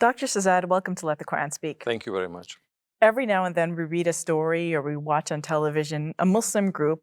Dr. Shehzad, welcome to Let the Quran Speak. Thank you very much. Every now and then we read a story or we watch on television a Muslim group,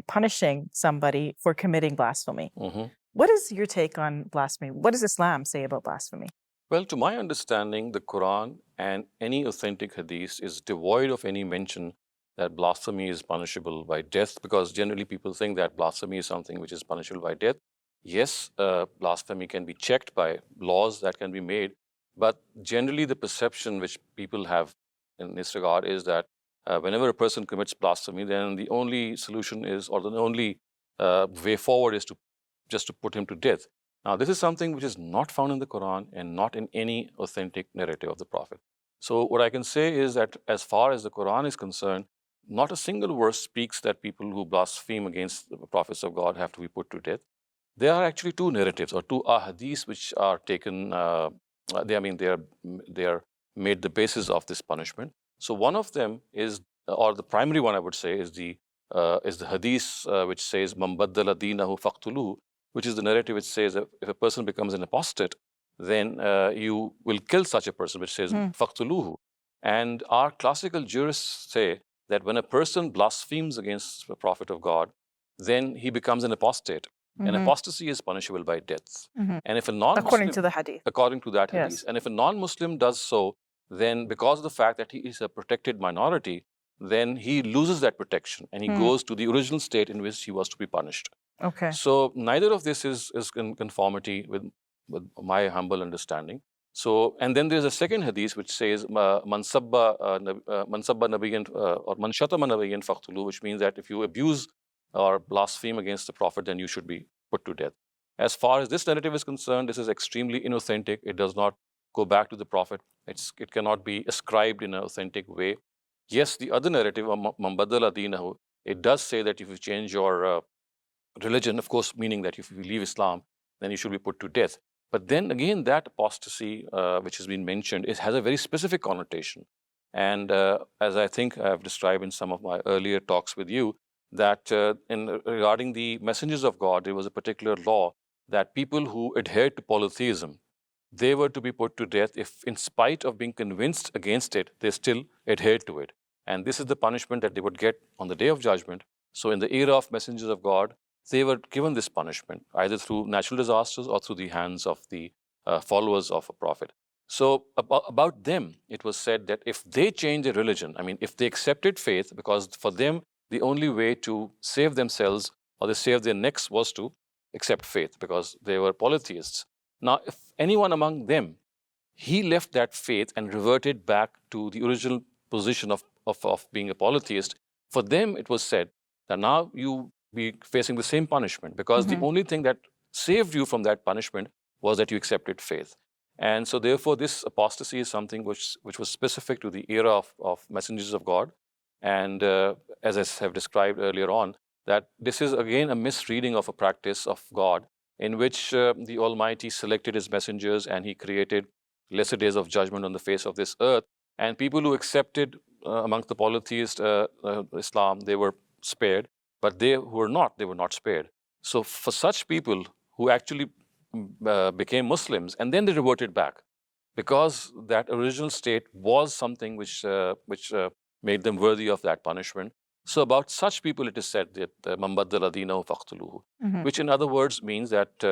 punishing somebody for committing blasphemy. Mhm. What is your take on blasphemy? What does Islam say about blasphemy? Well, to my understanding, the Quran and any authentic hadith is devoid of any mention that blasphemy is punishable by death, because generally people think that blasphemy is something which is punishable by death. Yes, blasphemy can be checked by laws that can be made, but generally the perception which people have in this regard is that whenever a person commits blasphemy, then the only solution is, or the only way forward is to just to put him to death. Now, this is something which is not found in the Quran and not in any authentic narrative of the Prophet. So what I can say is that as far as the Quran is concerned, not a single verse speaks that people who blaspheme against the prophets of God have to be put to death. There are actually two narratives or two ahadiths which are taken, they are made the basis of this punishment. So one of them is, or the primary one I would say, is the hadith which says, "Man baddala deenahu faqtuluhu," which is the narrative which says that if a person becomes an apostate, then you will kill such a person, which says faqtuluhu. And our classical jurists say that when a person blasphemes against the Prophet of God, then he becomes an apostate. And apostasy is punishable by death. And if a non-Muslim, According to the hadith. according to that hadith, Yes. and if a non-Muslim does so, then because of the fact that he is a protected minority, then he loses that protection and he goes to the original state in which he was to be punished. Okay. So neither of this is in conformity with my humble understanding. So, and then there's a second hadith which says, "Man sabba nabiyyan or man shatama nabiyyan faqtulu," which means that if you abuse or blaspheme against the Prophet, then you should be put to death. As far as this narrative is concerned, this is extremely inauthentic. It does not go back to the Prophet. It cannot be ascribed in an authentic way. Yes, the other narrative, "Man baddala deenahu," it does say that if you change your religion, of course, meaning that if you leave Islam, then you should be put to death. But then again, that apostasy, which has been mentioned, has a very specific connotation. And as I think I've described in some of my earlier talks with you, that regarding the messengers of God, there was a particular law that people who adhered to polytheism, they were to be put to death if, in spite of being convinced against it, they still adhered to it. And this is the punishment that they would get on the Day of Judgment. So in the era of messengers of God, they were given this punishment, either through natural disasters or through the hands of the followers of a prophet. So about them, it was said that if they changed their religion, I mean, if they accepted faith, because for them, the only way to save themselves or they save their necks was to accept faith, because they were polytheists. Now, if anyone among them, he left that faith and reverted back to the original position of being a polytheist, for them it was said that now you be facing the same punishment, because the only thing that saved you from that punishment was that you accepted faith. And so therefore this apostasy is something which was specific to the era of messengers of God. And as I have described earlier on, that this is again a misreading of a practice of God, in which the Almighty selected his messengers and he created lesser days of judgment on the face of this earth. And people who accepted amongst the polytheist Islam, they were spared, but they who were not, they were not spared. So for such people who actually became Muslims and then they reverted back, because that original state was something which made them worthy of that punishment. So about such people, it is said that "Man baddala deenahu faqtuluhu," which in other words means that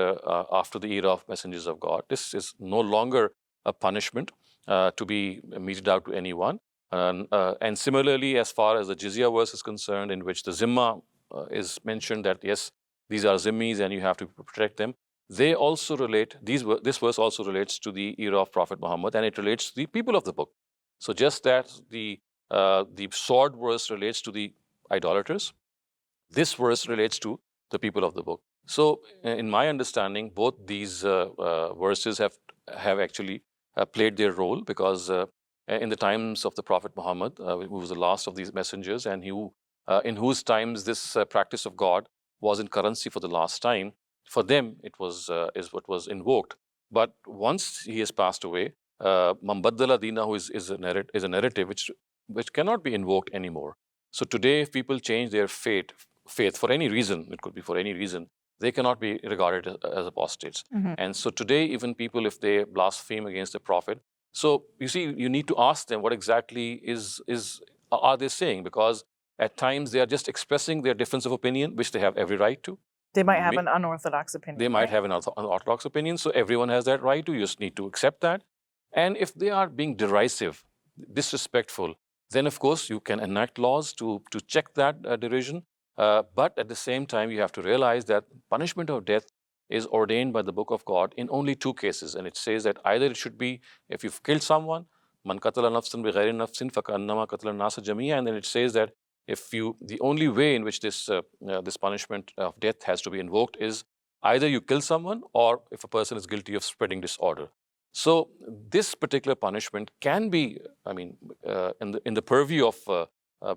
after the era of messengers of God, this is no longer a punishment to be meted out to anyone. And similarly, as far as the jizya verse is concerned, in which the zimma is mentioned, that yes, these are zimmis and you have to protect them, they also relate, this verse also relates to the era of Prophet Muhammad, and it relates to the people of the book. So just that the sword verse relates to the idolaters, this verse relates to the people of the book. So in my understanding, both these verses have actually played their role, because in the times of the Prophet Muhammad, who was the last of these messengers, and in whose times this practice of God was in currency for the last time, for them it was is what was invoked. But once he has passed away, "Man baddala deenahu" is a narrative which cannot be invoked anymore. So today, if people change their faith for any reason, it could be for any reason, they cannot be regarded as apostates. And so today, even people, if they blaspheme against the Prophet, So you see, you need to ask them what exactly are they saying, because at times they are just expressing their difference of opinion, which they have every right to. They might have an unorthodox opinion. They might have an unorthodox opinion, so everyone has that right to. You just need to accept that. And if they are being derisive, disrespectful, then of course you can enact laws to check that derision. But at the same time, you have to realize that punishment of death is ordained by the Book of God in only two cases, and it says that either it should be if you've killed someone, man qatala nafsan bighayri nafsin fakannama qatala nasa jamia, and then it says that the only way in which this punishment of death has to be invoked is either you kill someone or if a person is guilty of spreading disorder. So this particular punishment can be, in the purview of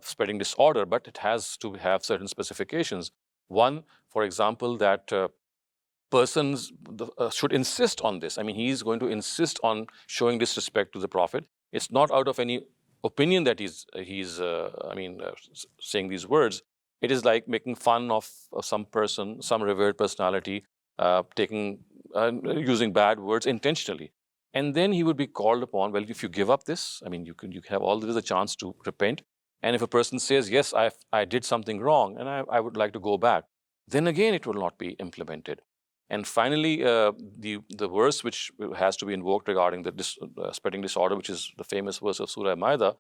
spreading disorder, but it has to have certain specifications. One, for example, that persons should insist on this. I mean, he is going to insist on showing disrespect to the Prophet. It's not out of any opinion that he's saying these words. It is like making fun of some person, some revered personality, using bad words intentionally. And then he would be called upon, well, if you give up this, I mean, you have always a chance to repent. And if a person says, yes, I did something wrong and I would like to go back, then again, it will not be implemented. And finally, the verse which has to be invoked regarding the spreading disorder, which is the famous verse of Surah Maida,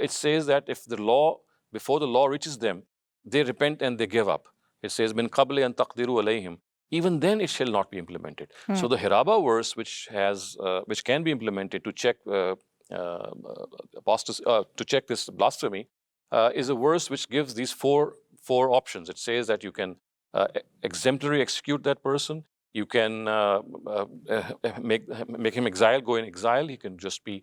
it says that if before the law reaches them, they repent and they give up. It says, min qabli an taqdiru alayhim. Even then, it shall not be implemented. So the Hiraba verse, which can be implemented to check apostasy, to check this blasphemy, is a verse which gives these four options. It says that you can exemplary execute that person. You can make him go in exile. He can just be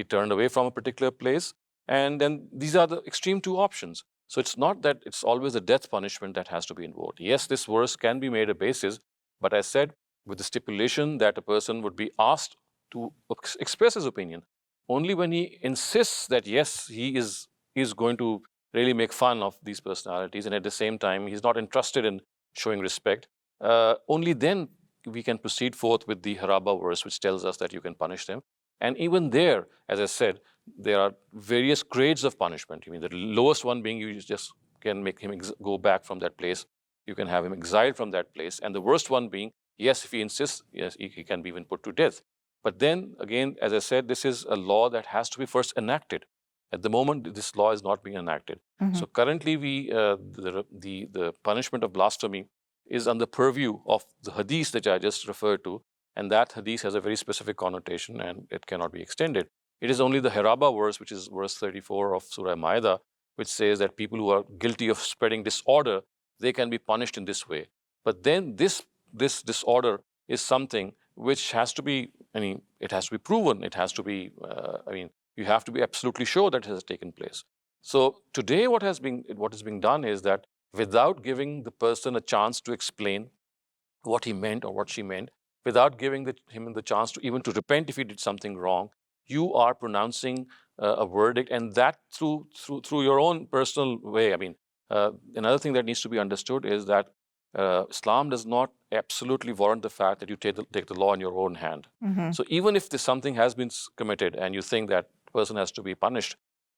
turned away from a particular place. And then these are the extreme two options. So it's not that it's always a death punishment that has to be invoked. Yes, this verse can be made a basis, but I said with the stipulation that a person would be asked to express his opinion only when he insists that yes, he is going to really make fun of these personalities, and at the same time he's not interested in showing respect. Only then we can proceed forth with the Haraba verse, which tells us that you can punish them. And even there, as I said, there are various grades of punishment. I mean, the lowest one being you just can make him go back from that place. You can have him exiled from that place. And the worst one being, yes, if he insists, yes, he can be even put to death. But then again, as I said, this is a law that has to be first enacted. At the moment, this law is not being enacted. So currently, the punishment of blasphemy is on the purview of the hadith that I just referred to, and that hadith has a very specific connotation, and it cannot be extended. It is only the Hiraba verse, which is verse 34 of Surah Maida, which says that people who are guilty of spreading disorder, they can be punished in this way. But then this disorder is something which has to be, it has to be proven. It has to be, you have to be absolutely sure that it has taken place. So today what is being done is that without giving the person a chance to explain what he meant or what she meant, without giving him the chance to repent if he did something wrong, you are pronouncing a verdict, and that through your own personal way. Another thing that needs to be understood is that Islam does not absolutely warrant the fact that you take the law in your own hand. So even if something has been committed and you think that person has to be punished,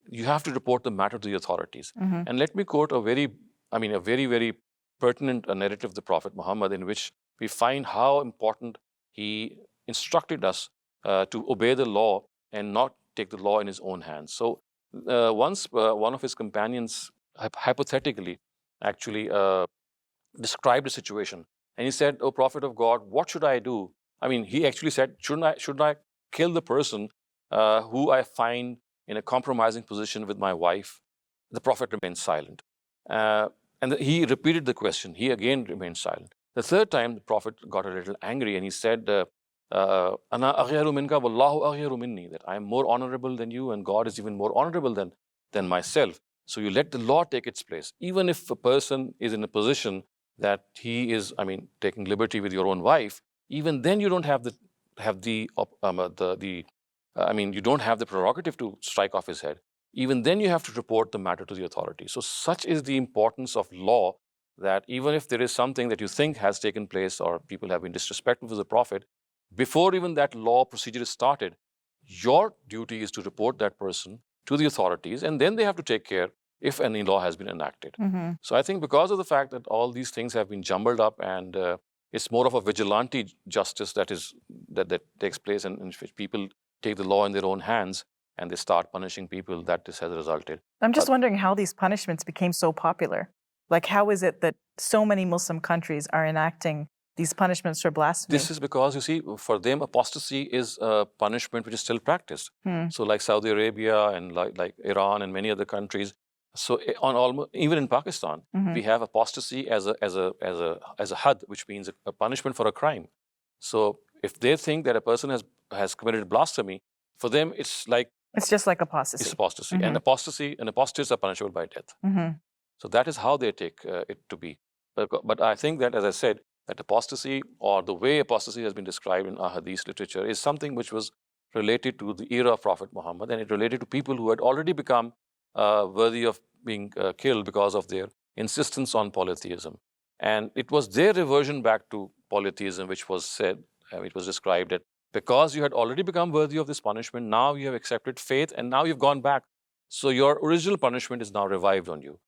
you have to report the matter to the authorities. And let me quote a very, very pertinent narrative of the Prophet Muhammad, in which we find how important he instructed us to obey the law and not take the law in his own hands. So once one of his companions hypothetically actually described a situation, and he said, "Oh, Prophet of God, what should I do?" He actually said, "Shouldn't I kill the person who I find in a compromising position with my wife?" The Prophet remained silent. And he repeated the question. He again remained silent. The third time, the Prophet got a little angry, and he said, "Ana aghyaru minka wallahu aghyaru minni," that I am more honorable than you, and God is even more honorable than myself. So you let the law take its place. Even if a person is in a position that he is, taking liberty with your own wife, even then you don't have you don't have the prerogative to strike off his head. Even then you have to report the matter to the authority. So such is the importance of law, that even if there is something that you think has taken place or people have been disrespectful to the Prophet, before even that law procedure is started, your duty is to report that person to the authorities, and then they have to take care if any law has been enacted. So I think because of the fact that all these things have been jumbled up, and it's more of a vigilante justice that takes place, in which people take the law in their own hands and they start punishing people, that this has resulted. I'm just wondering how these punishments became so popular. Like, how is it that so many Muslim countries are enacting these punishments for blasphemy? This is because, you see, for them, apostasy is a punishment which is still practiced. So like Saudi Arabia and like Iran and many other countries, so on almost, even in Pakistan, we have apostasy as a had, which means a punishment for a crime. So if they think that a person has committed blasphemy, for them it's just like apostasy. It's apostasy. And apostates are punishable by death. So that is how they take it to be. But I think that, as I said, that apostasy, or the way apostasy has been described in our hadith literature, is something which was related to the era of Prophet Muhammad, and it related to people who had already become worthy of being killed because of their insistence on polytheism. And it was their reversion back to polytheism which was said, it was described that because you had already become worthy of this punishment, now you have accepted faith and now you've gone back. So your original punishment is now revived on you.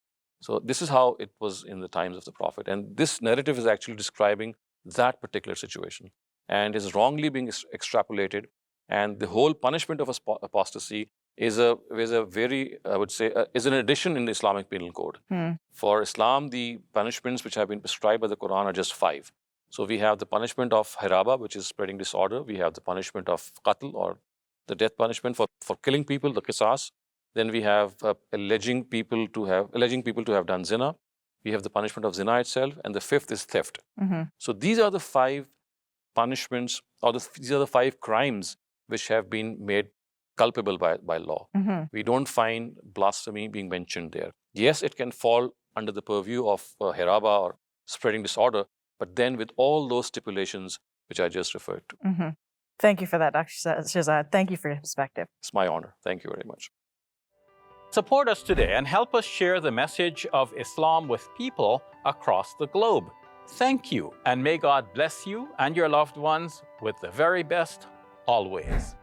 So this is how it was in the times of the Prophet. And this narrative is actually describing that particular situation and is wrongly being extrapolated. And the whole punishment of apostasy is a very, I would say, is an addition in the Islamic Penal Code. For Islam, the punishments which have been prescribed by the Quran are just 5. So we have the punishment of haraba, which is spreading disorder. We have the punishment of qatl, or the death punishment for killing people, the qisas. Then we have alleging people to have done zina. We have the punishment of zina itself, and the 5th is theft. So these are the 5 punishments, or these are the 5 crimes which have been made culpable by law. We don't find blasphemy being mentioned there. Yes, it can fall under the purview of haraba or spreading disorder, but then with all those stipulations which I just referred to. Thank you for that, Dr. Shehzad. Thank you for your perspective. It's my honor. Thank you very much. Support us today and help us share the message of Islam with people across the globe. Thank you, and may God bless you and your loved ones with the very best always.